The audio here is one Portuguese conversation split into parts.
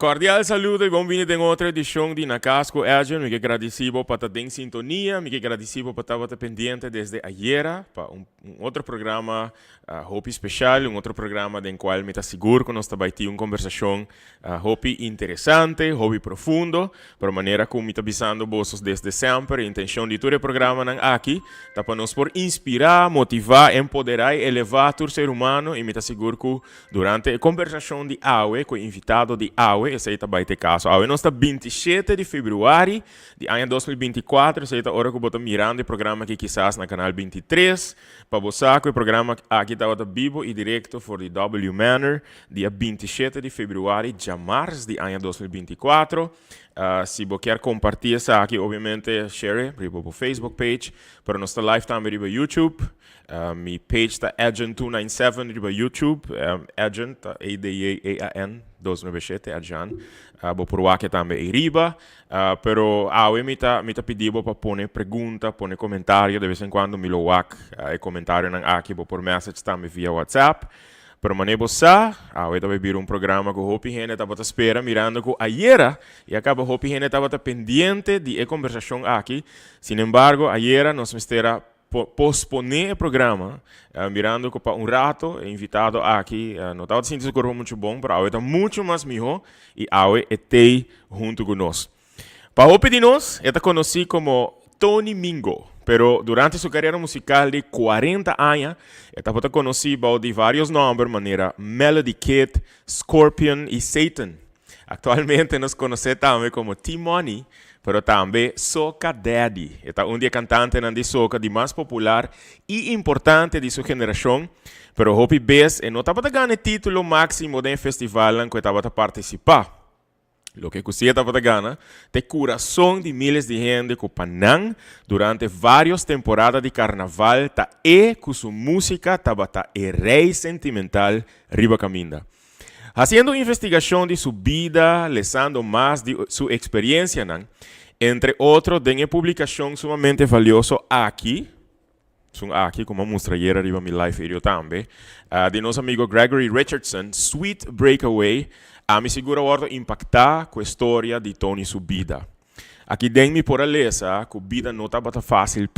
Cordial saludo e benvenuti in outra edição de Na Casco Agile. Me agradecido por estar em sintonia, me agradecido por estar pendiente desde ayer para outro programa Hopi especial, outro programa em qual me está seguro que nós vai ter uma conversação Hopi interessante, Hopi profundo, por maneira como me está avisando vocês desde sempre. A intenção de todo o programa aqui está para nos por inspirar, motivar, empoderar e elevar todo ser humano e me está seguro que durante a conversação de AUE, com o invitado de AUE, esse aí vai ter caso. AUE nós está 27 de fevereiro de ano 2024, esse aí está hora que eu estou mirando o programa aqui quizás na canal 23, para você que o programa aqui está vivo e direto for the W Manor, dia 27 de fevereiro de março de ano 2024. Se você quer compartilhar isso aqui, obviamente, share para o Facebook page, para nossa live também para YouTube. Minha page está Agent297 para YouTube, Agent, A-D-A-A-N, 297, Agent. Vou por aqui também riba, pero eu me tá pedindo para pôr pergunta, pôr comentário, de vez em quando me lo comentário aqui por message também via WhatsApp. Pero maneira você, eu também vi programa que o Hopi Hene estava à espera, mirando que ayer, e acaba o Hopi Hene estava pendiente de conversação aqui. Sin embargo, ayer nós estamos posponer o programa, mirando que para rato, invitado aqui, não estava sentindo corpo muito bom, para está muito mais melhor, e ele está junto conosco. Para Hopi de nós, está conhecido como Tony Mingo. Pero durante sua carreira musical de 40 anos, estava conhecido de vários nomes, maneira Melody Kid, Scorpion e Satan. Atualmente nos conhecemos também como T-Money, pero também Soca Daddy. É um dia cantante de soca de mais popular e importante de sua geração, pero Hopi Bess não estava ganhando o título máximo de festival em que estava participar. Lo que você estava ganhando é coração de milhares de gente que Panang durante várias temporadas de carnaval com sua música estava rei sentimental riba caminda. Haciendo investigação de sua vida, lesando mais de sua experiência, entre outros, tem uma publicação sumamente valiosa aqui, como mostrei arriba mi live video também, de nosso amigo Gregory Richardson, Sweet Breakaway. Me segura o impactar com a história de Tony sua vida. Aqui tem-me por a lesa que a vida não estava fácil.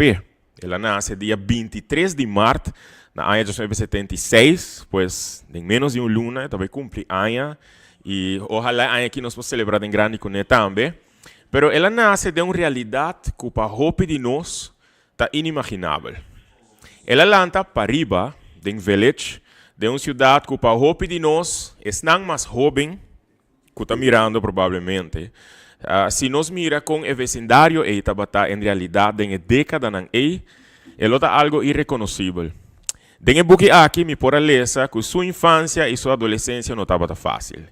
Ela nasce dia 23 de março, na ano de 1976, pois em menos de uma luna, também cumpre ano, e ojalá ano que nós possamos celebrar em grande com ela também. Pero ela nasce de uma realidade que para Hopi de nós está inimaginável. Ela lanta para riba, de um village, de uma cidade que para Hopi de nós é não mais jovem que está mirando provavelmente. Se nós mira com o vecindário e estava em realidade em década não ela está algo irreconhecível. Tem book aqui me por a lesa que sua infância e sua adolescência não estava fácil.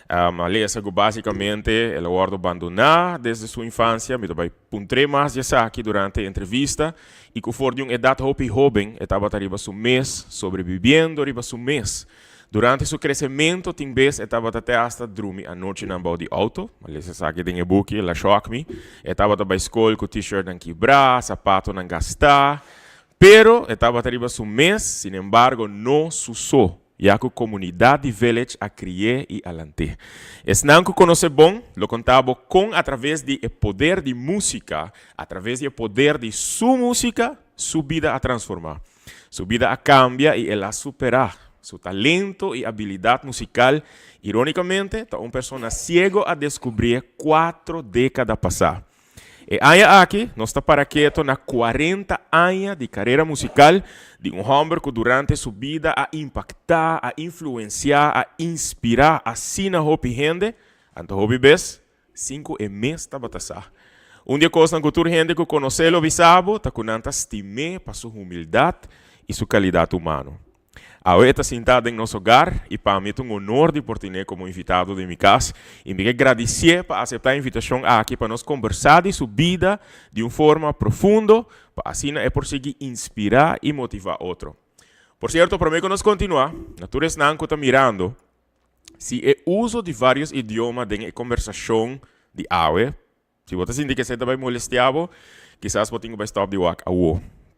A lesa que basicamente ela guarda abandonar desde sua infância, me vai puntre mais de aqui durante a entrevista e que for de uma idade Hopi jovem, estava arriba seu mês, sobrevivendo arriba seu mês. Durante seu crescimento, tem vez estava até hasta dormir a noite na de auto, mas essa aqui tem book, ela choque me. Estava para a escola com o t-shirt não quebrar, sapato não gastar, pero estava arriba seu mês, sin embargo, não susou. Já que a comunidade village a criar e alante. Es não que conhece bom, lo contava com através do poder de música, através do poder de sua música, sua vida a transformar. Sua vida a cambia e ela a superar. Seu talento e habilidade musical, ironicamente, está uma pessoa cego a descobrir 4 décadas passadas. E aqui, nós estamos para quieto na 40 anos de carreira musical de um homem que durante sua vida a impactar, a influenciar, a inspirar, assim na Hopi gente, anto Hopi Bess, 5 meses estava passar. Dia coisa na cultura gente que conhecê-lo bisabo, está com nanta estima para sua humildade e sua qualidade humana. Hoje está sentado em nosso hogar e para mim é um honor de ter como invitado de minha casa e me agradecer por aceitar a invitação aqui para nós conversar de sua vida de uma forma profunda, para assim é por seguir inspirar e motivar outro. Por certo, para mim que nós continuar, natureza não está mirando se o uso de vários idiomas em conversação de AUE, se você sentir que você vai molestar, quizás você vai stop de wak.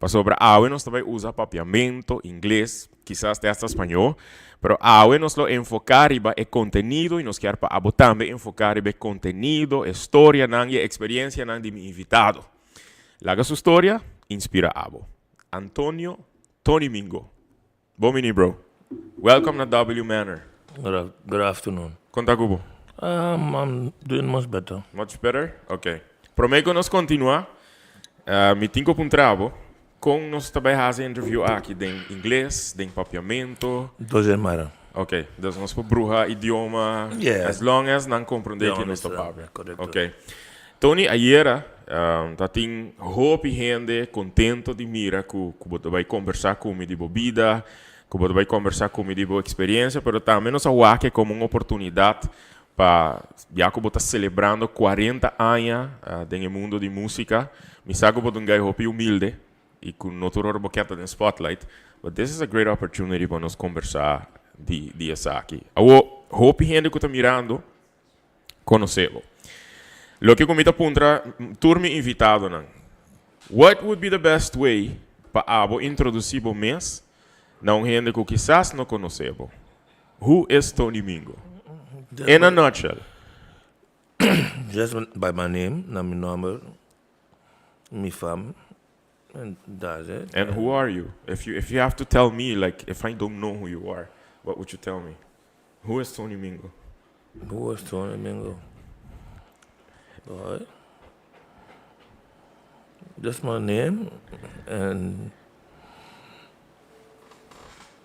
para sobre awe nos também usa papiamento, inglês, quizás até hasta espanhol, pero awe nos lo enfocar riba e contenido e nos quer para abo também enfocar riba contenido, história nang e experiência nang de mi invitado. Laga sua história, inspira abo. Antonio Tony Mingo. Bom mini bro. Welcome na W Manor. Good afternoon. Conta cubo. I'm doing much better. Much better? Ok. Prometo nos continua. Mi tinko puntrabo. Com nós também fazer interview aqui em inglês, em papiamento. Doesn't matter. Ok. Dus nós por bruxa idioma. Yeah. As long as não compreender que nós understand. topava. Correct. Ok. Tony, ayer, tá tem hope gente contento de mira que você vai conversar comigo de bebida, que você vai conversar comigo de boa experiência, pero também nós awake como uma oportunidade para já que você está celebrando 40 anos no mundo de música. Me sabe que você é um gajo hope humilde e com notório boqueta no spotlight, but this is a great opportunity para nós conversar de essa aqui. Eu hope gente que está mirando conhecê-lo. Lo que comita puntra, turmi invitado nan. What would be the best way para abo introduzir o mês na gente que quizás não conhecebo? Who is Tony Mingo? In a nutshell. Just by my name, my number, my fam, and that's it. And who are you? If you have to tell me, like if I don't know who you are, what would you tell me? Who is Tony Mingo? Who was Tony Mingo? Boy. Just my name, and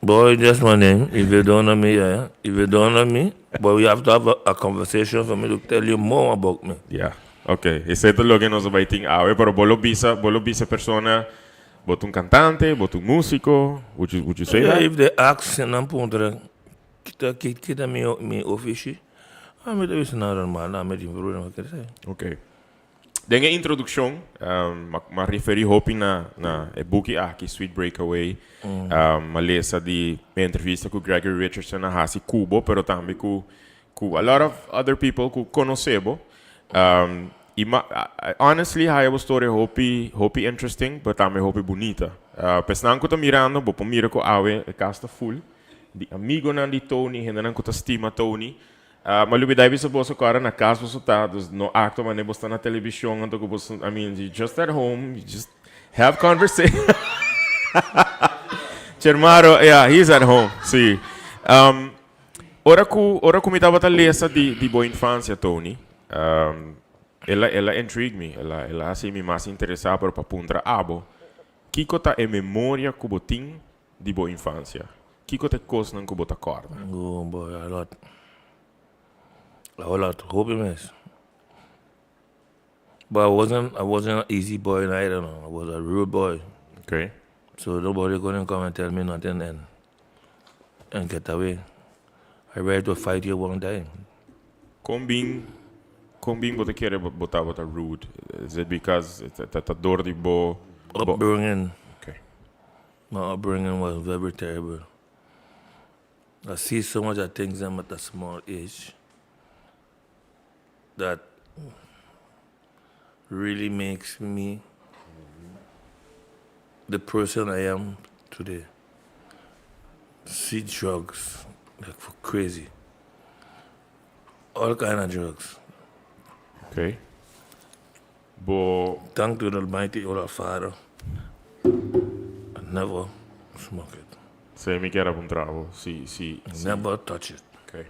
boy, just my name. If you don't know me, yeah. If you don't know me, but we have to have a conversation for me to tell you more about me. Yeah. Okay. Ese es lo que nos va a decir ahora, pero vos lo visa persona, vos un cantante, vos un músico. Would you say Yeah, that? if they ask and I'm pondering, kita mi office, I'm with this another man. I'm with him. What can I say? Ok. Dengue introdução, ma referi hopi na book aqui, Sweet Breakaway, ma lesa de entrevista com Gregory Richardson na Hasi Cubo, pero também com a lot of other people que conhecebo. Honestly, hai uma história hopi interesting, but também hopi bonita. Pesnan que tô mirando, bo mira ko awe casta full, de amigo nan di Tony, hendan ko ta estima Tony. Malubidai bisa boso cara na casa você tá, no acto mas nem você na televisão, então você, I mean, you just at home, you just have conversation. Chermaro, yeah, he's at home, sim. Ora que me tava lesa de boa infância, Tony. Ela intrigue me, ela assim me mais interessava para puntra abo. Kiko tá memória que botin de boa infância. Kiko te coisa não que bota corda. Oh boy, a lot. A whole lot. Hope it is. But I wasn't an easy boy neither. No. I was a rude boy. Okay. So nobody couldn't come and tell me nothing and get away. I ready to fight you one time. Combing você quer botar rude? Is it because it's a dor de bo? Upbringing. Okay. My upbringing was very terrible. I see so much of things at a small age that really makes me the person I am today. See drugs, like for crazy. All kind of drugs. Okay. Bo Thank to the Almighty Our Father. I never smoke it. se mi chiara un travo, sì. Never touch it. Okay.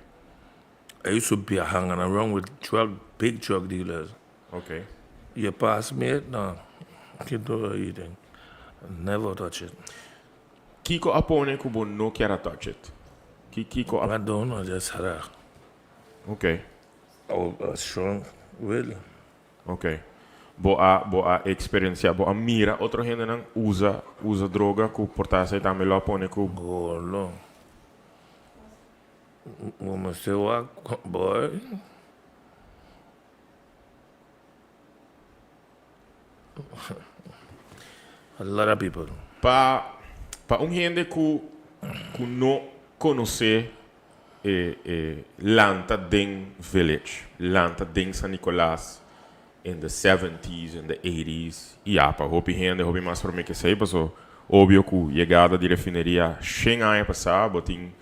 I used to be hanging around with big drug dealers. Okay. You pass me it, no. Keep doing eating. Never touch it. Kiko apone kubo no chiara touch it. Kiko I don't know, just had a Okay. strong will. Okay. Bo a experiencia, bo a mira otro gente não usa droga ku portase também lo apone ku. Go along. Woman say what, boy? A lot of people. Pa gente ku no conoce Lanta den village, Lanta den San Nicolás, in the 70s, in the 80s. Ja, pa hopi gente, hopi mais para mim que sei, so óbvio que chegada de refineria 100 anos passar, botin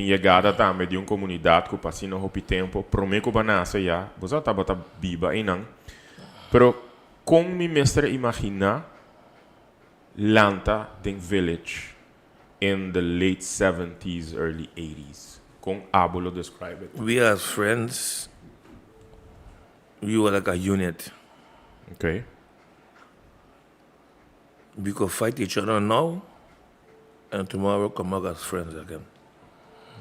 chegada também de uma comunidade que passa no hopi tempo, para mim que banasa já, você tá bota biba e não. Pero com me mestre imagina lanta den village in the late 70s, early 80s. Com Abuelo describe it. We as friends, we were like a unit. Okay. We could fight each other now, and tomorrow come back as friends again.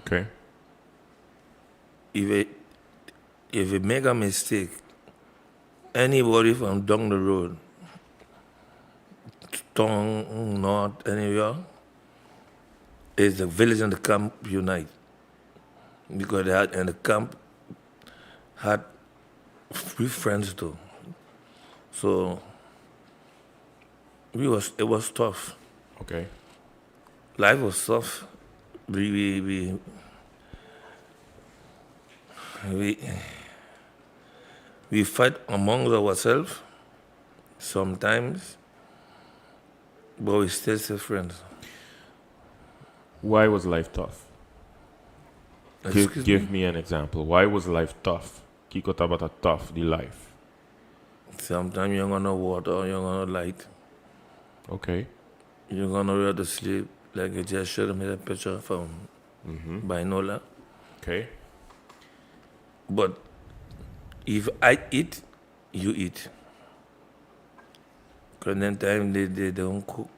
Okay. If we make a mistake, anybody from down the road, town, north, anywhere, is the village and the camp unite. Because they had, and the camp had we friends too. So it was tough. Okay. Life was tough. We fight among ourselves sometimes, but we still friends. Why was life tough? Excuse Give me an example. Why was life tough? Kiko tabata tough, the life. Sometimes you're gonna water, you're gonna light, Okay. you're gonna go to sleep, like you just showed me the picture from Binola. Okay. But if I eat, you eat. Because then time they don't cook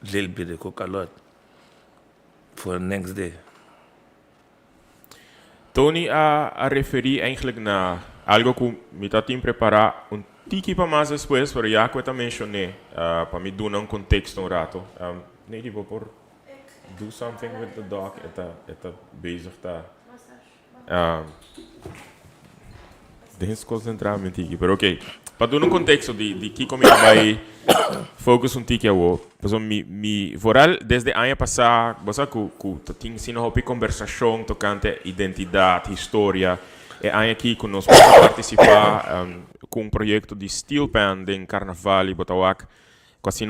little bit, they cook a lot for the next day. Tony a referi eigenlijk naar algo que me tá tem preparar um tiki para mais depois, pero já que eu também mencionei, para me dar um contexto um rato. Nee, die wil por do something with the dog. Eta bezig tá. Deixa eu concentrar me tiki, pero ok. Para dar um contexto de que como vai focus um tiki ao. Então mi voral desde ano passado, você que tem sido uma conversação tocante identidade, história. E aqui que nós podemos participar com um projeto de steel band em Carnaval e Botawak, quase